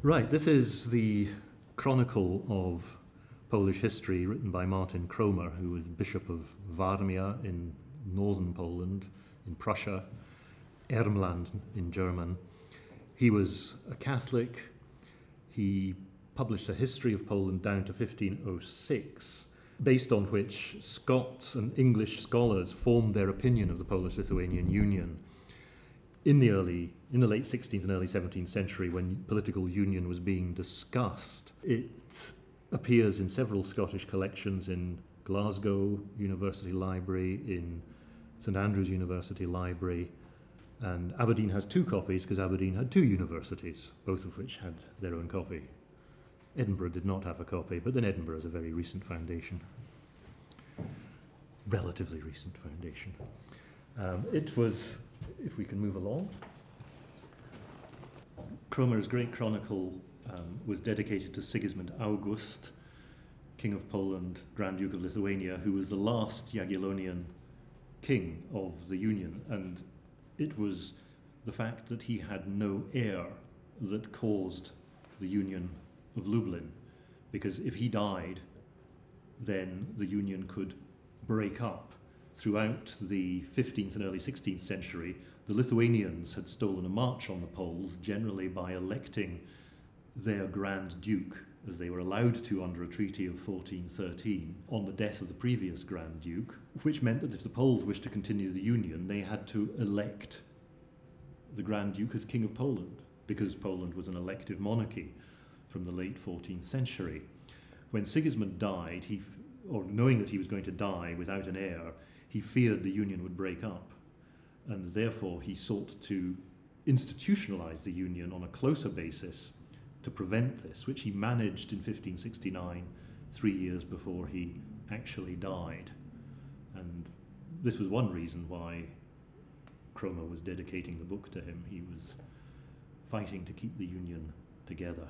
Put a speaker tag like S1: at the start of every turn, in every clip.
S1: Right, this is the chronicle of Polish history written by Martin Kromer, who was Bishop of Warmia in northern Poland, in Prussia, Ermland in German. He was a Catholic. He published a history of Poland down to 1506, based on which Scots and English scholars formed their opinion of the Polish-Lithuanian Union in the late 16th and early 17th century, when political union was being discussed. It appears in several Scottish collections, in Glasgow University Library, in St Andrews University Library, and Aberdeen has two copies because Aberdeen had two universities, both of which had their own copy. Edinburgh did not have a copy, but then Edinburgh is a very recent foundation. Relatively recent foundation. It was, if we can move along, Kromer's great chronicle was dedicated to Sigismund August, King of Poland, Grand Duke of Lithuania, who was the last Jagiellonian king of the Union, and it was the fact that he had no heir that caused the Union of Lublin, because if he died, then the Union could break up. Throughout the 15th and early 16th century, the Lithuanians had stolen a march on the Poles, generally by electing their Grand Duke, as they were allowed to under a treaty of 1413, on the death of the previous Grand Duke, which meant that if the Poles wished to continue the Union, they had to elect the Grand Duke as King of Poland, because Poland was an elective monarchy from the late 14th century. When Sigismund died, or knowing that he was going to die without an heir, he feared the Union would break up, and therefore he sought to institutionalize the Union on a closer basis to prevent this, which he managed in 1569, 3 years before he actually died. And this was one reason why Kromer was dedicating the book to him. He was fighting to keep the Union together.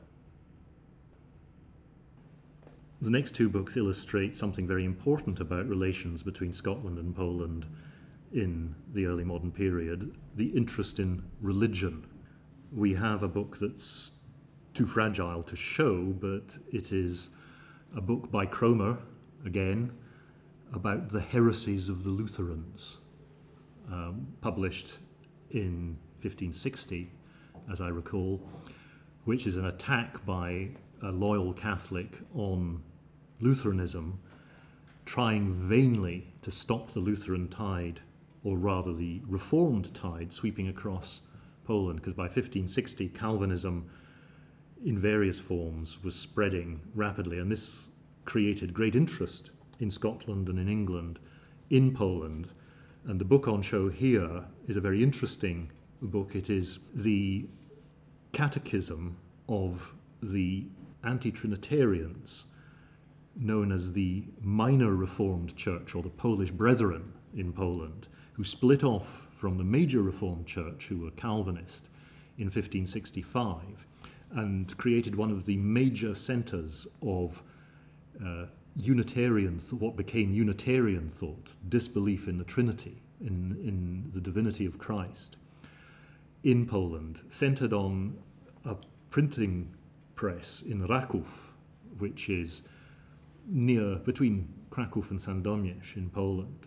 S1: The next two books illustrate something very important about relations between Scotland and Poland in the early modern period, the interest in religion. We have a book that's too fragile to show, but it is a book by Kromer, again, about the heresies of the Lutherans, published in 1560, as I recall, which is an attack by a loyal Catholic on Lutheranism, trying vainly to stop the Lutheran tide, or rather the Reformed tide, sweeping across Poland, because by 1560 Calvinism in various forms was spreading rapidly, and this created great interest in Scotland and in England, in Poland. And the book on show here is a very interesting book. It is the catechism of the anti-Trinitarians, known as the Minor Reformed Church, or the Polish Brethren in Poland, who split off from the Major Reformed Church, who were Calvinist, in 1565, and created one of the major centers of what became Unitarian thought, disbelief in the Trinity, in the divinity of Christ, in Poland, centered on a printing press in Raków, which is between Kraków and Sandomierz in Poland.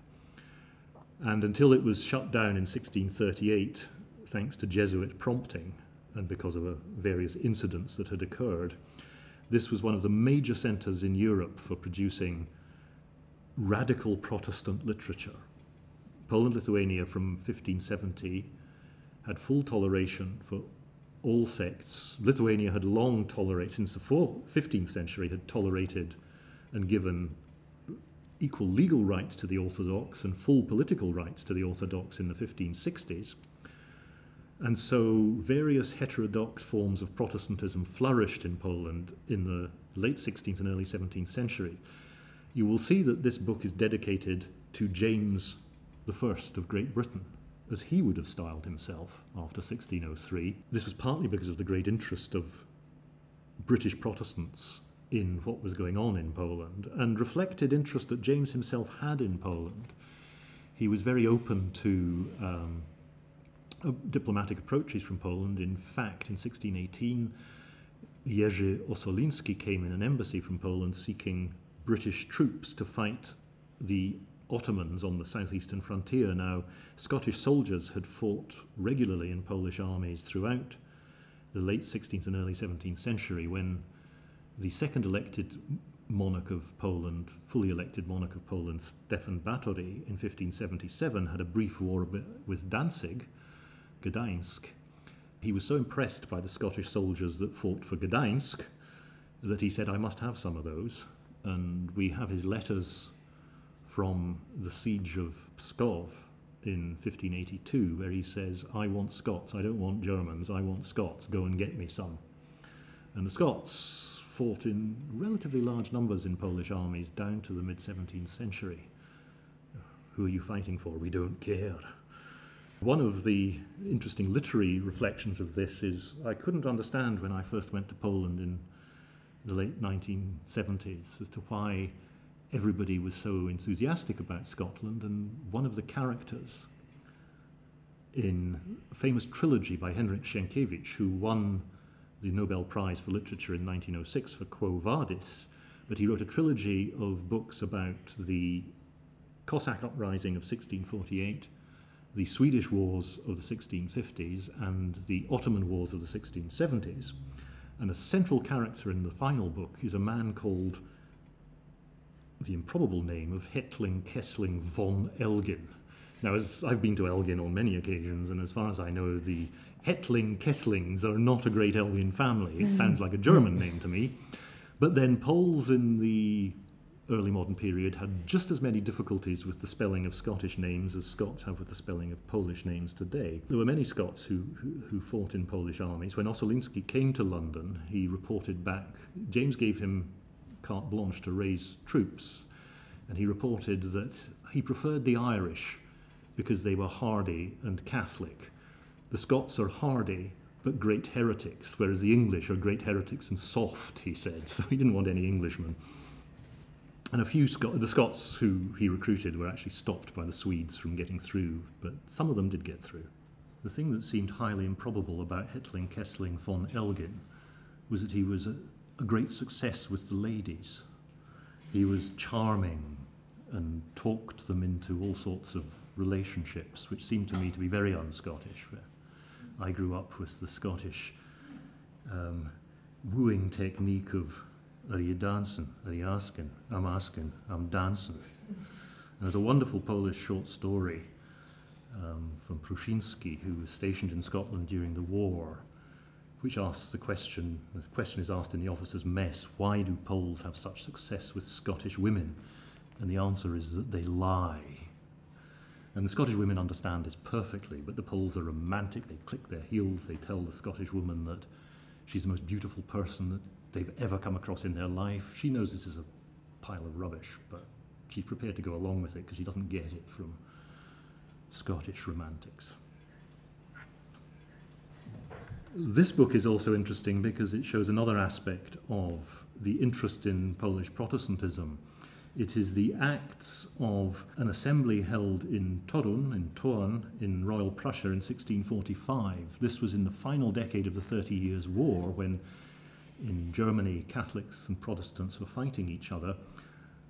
S1: And until it was shut down in 1638, thanks to Jesuit prompting and because of various incidents that had occurred, this was one of the major centers in Europe for producing radical Protestant literature. Poland-Lithuania from 1570 had full toleration for all sects. Lithuania had long tolerated, since the 15th century, had tolerated and given equal legal rights to the Orthodox and full political rights to the Orthodox in the 1560s. And so various heterodox forms of Protestantism flourished in Poland in the late 16th and early 17th century. You will see that this book is dedicated to James I of Great Britain, as he would have styled himself after 1603. This was partly because of the great interest of British Protestants in what was going on in Poland, and reflected interest that James himself had in Poland. He was very open to diplomatic approaches from Poland. In fact, in 1618, Jerzy Osolinski came in an embassy from Poland seeking British troops to fight the Ottomans on the southeastern frontier. Now, Scottish soldiers had fought regularly in Polish armies throughout the late 16th and early 17th century, when the second elected monarch of Poland, fully elected monarch of Poland, Stefan Batory, in 1577 had a brief war with Danzig, Gdańsk. He was so impressed by the Scottish soldiers that fought for Gdańsk that he said, I must have some of those. And we have his letters from the siege of Pskov in 1582, where he says, I want Scots, I don't want Germans, I want Scots, go and get me some. And the Scots fought in relatively large numbers in Polish armies down to the mid-17th century. Who are you fighting for? We don't care. One of the interesting literary reflections of this is I couldn't understand when I first went to Poland in the late 1970s as to why everybody was so enthusiastic about Scotland, and one of the characters in a famous trilogy by Henryk Sienkiewicz, who won the Nobel Prize for Literature in 1906 for Quo Vadis, but he wrote a trilogy of books about the Cossack uprising of 1648, the Swedish wars of the 1650s, and the Ottoman wars of the 1670s. And a central character in the final book is a man called the improbable name of Hetling Kessling von Elgin. Now, as I've been to Elgin on many occasions, and as far as I know, the Hetling Kesslings are not a great Elgin family. It sounds like a German name to me. But then Poles in the early modern period had just as many difficulties with the spelling of Scottish names as Scots have with the spelling of Polish names today. There were many Scots who fought in Polish armies. When Osolinski came to London, he reported back. James gave him carte blanche to raise troops, and he reported that he preferred the Irish because they were hardy and Catholic. The Scots are hardy but great heretics, whereas the English are great heretics and soft, he said. So he didn't want any Englishmen. And a few the Scots who he recruited were actually stopped by the Swedes from getting through, but some of them did get through. The thing that seemed highly improbable about Hetling Kessling von Elgin was that he was a great success with the ladies. He was charming and talked them into all sorts of relationships, which seemed to me to be very un-Scottish. I grew up with the Scottish wooing technique of, are you dancing? Are you asking? I'm dancing. And there's a wonderful Polish short story from Pruszyński, who was stationed in Scotland during the war, which asks the question is asked in the officers' mess, why do Poles have such success with Scottish women? And the answer is that they lie. And the Scottish women understand this perfectly, but the Poles are romantic. They click their heels. They tell the Scottish woman that she's the most beautiful person that they've ever come across in their life. She knows this is a pile of rubbish, but she's prepared to go along with it because she doesn't get it from Scottish romantics. This book is also interesting because it shows another aspect of the interest in Polish Protestantism. It is the acts of an assembly held in Torun, in Royal Prussia in 1645. This was in the final decade of the 30 Years' War, when in Germany Catholics and Protestants were fighting each other.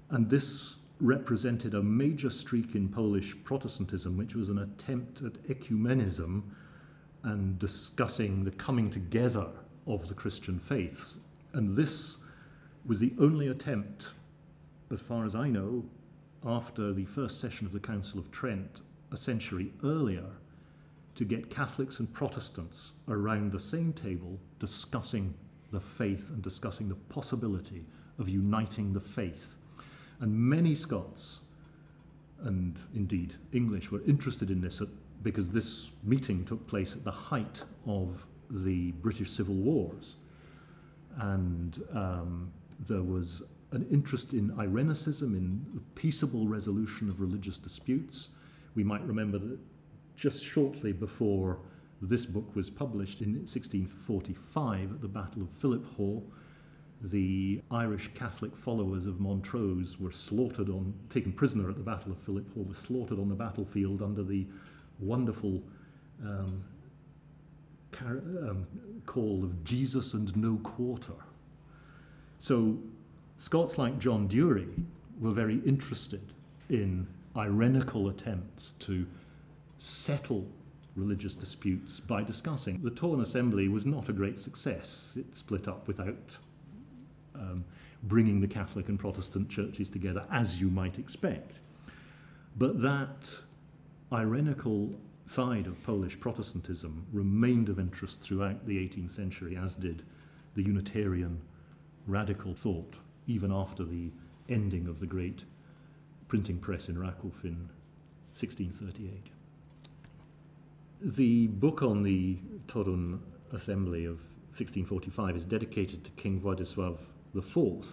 S1: And this represented a major streak in Polish Protestantism, which was an attempt at ecumenism and discussing the coming together of the Christian faiths. And this was the only attempt, as far as I know, after the first session of the Council of Trent a century earlier, to get Catholics and Protestants around the same table discussing the faith and discussing the possibility of uniting the faith. And many Scots, and indeed English, were interested in this because this meeting took place at the height of the British Civil Wars. And there was an interest in Irenicism, in the peaceable resolution of religious disputes. We might remember that just shortly before this book was published in 1645 at the Battle of Philiphaugh, the Irish Catholic followers of Montrose were taken prisoner at the Battle of Philiphaugh, were slaughtered on the battlefield under the wonderful call of Jesus and no quarter. So Scots like John Dury were very interested in irenical attempts to settle religious disputes by discussing. The Totem Assembly was not a great success. It split up without bringing the Catholic and Protestant churches together, as you might expect. But that irenical side of Polish Protestantism remained of interest throughout the 18th century, as did the Unitarian radical thought, even after the ending of the great printing press in Raków in 1638. The book on the Totem Assembly of 1645 is dedicated to King Władysław IV,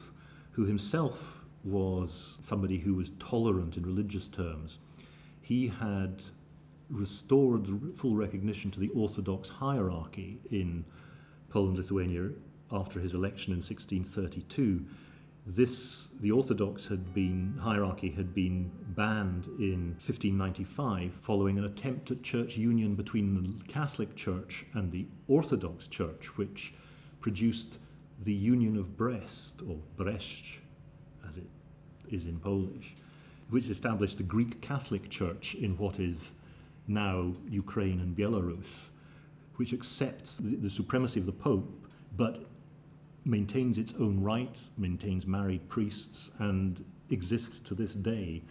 S1: who himself was somebody who was tolerant in religious terms. He had restored full recognition to the Orthodox hierarchy in Poland-Lithuania after his election in 1632. The Orthodox hierarchy had been banned in 1595 following an attempt at church union between the Catholic Church and the Orthodox Church, which produced the Union of Brest, or Breszcz, as it is in Polish, which established a Greek Catholic Church in what is now Ukraine and Belarus, which accepts the supremacy of the Pope, but maintains its own rights, maintains married priests, and exists to this day,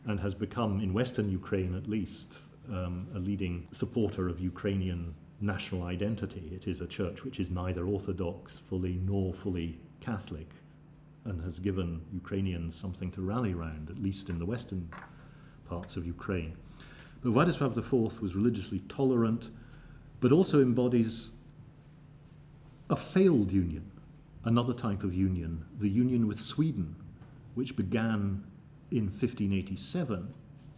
S1: and has become, in Western Ukraine at least, a leading supporter of Ukrainian national identity. It is a church which is neither Orthodox fully nor fully Catholic, and has given Ukrainians something to rally around, at least in the western parts of Ukraine. But Władysław IV was religiously tolerant, but also embodies a failed union, another type of union, the union with Sweden, which began in 1587.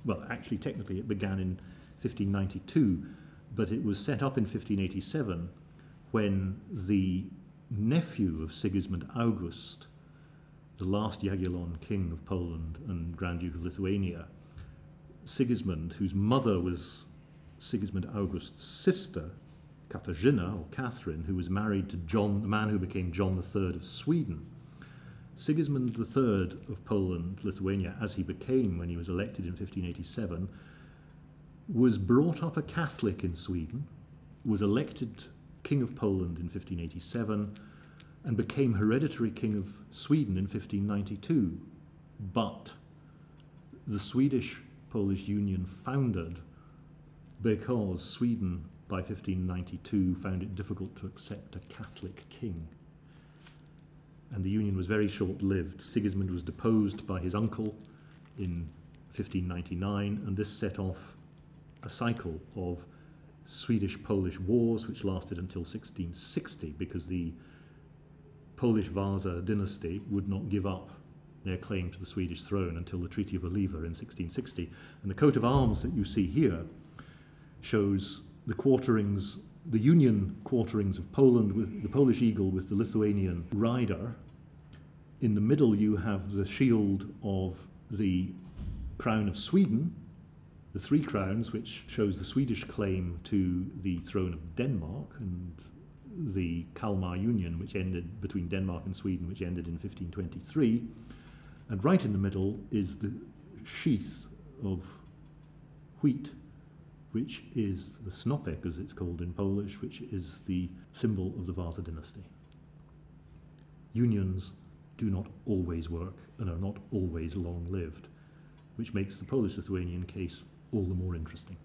S1: Well, actually, technically, it began in 1592, but it was set up in 1587 when the nephew of Sigismund August, the last Jagiellon king of Poland and Grand Duke of Lithuania, Sigismund, whose mother was Sigismund August's sister, Katarzyna, or Catherine, who was married to John, the man who became John III of Sweden. Sigismund III of Poland, Lithuania, as he became when he was elected in 1587, was brought up a Catholic in Sweden, was elected King of Poland in 1587, and became hereditary King of Sweden in 1592. But the Swedish-Polish Union foundered because Sweden, by 1592, found it difficult to accept a Catholic king. And the union was very short-lived. Sigismund was deposed by his uncle in 1599, and this set off a cycle of Swedish-Polish wars, which lasted until 1660, because the Polish Vasa dynasty would not give up their claim to the Swedish throne until the Treaty of Oliva in 1660. And the coat of arms that you see here shows the quarterings, the Union quarterings of Poland, with the Polish eagle with the Lithuanian rider. In the middle you have the shield of the crown of Sweden, the three crowns, which shows the Swedish claim to the throne of Denmark, and the Kalmar Union, which ended between Denmark and Sweden, which ended in 1523. And right in the middle is the sheath of wheat, which is the snopek, as it's called in Polish, which is the symbol of the Vasa dynasty. Unions do not always work and are not always long-lived, which makes the Polish-Lithuanian case all the more interesting.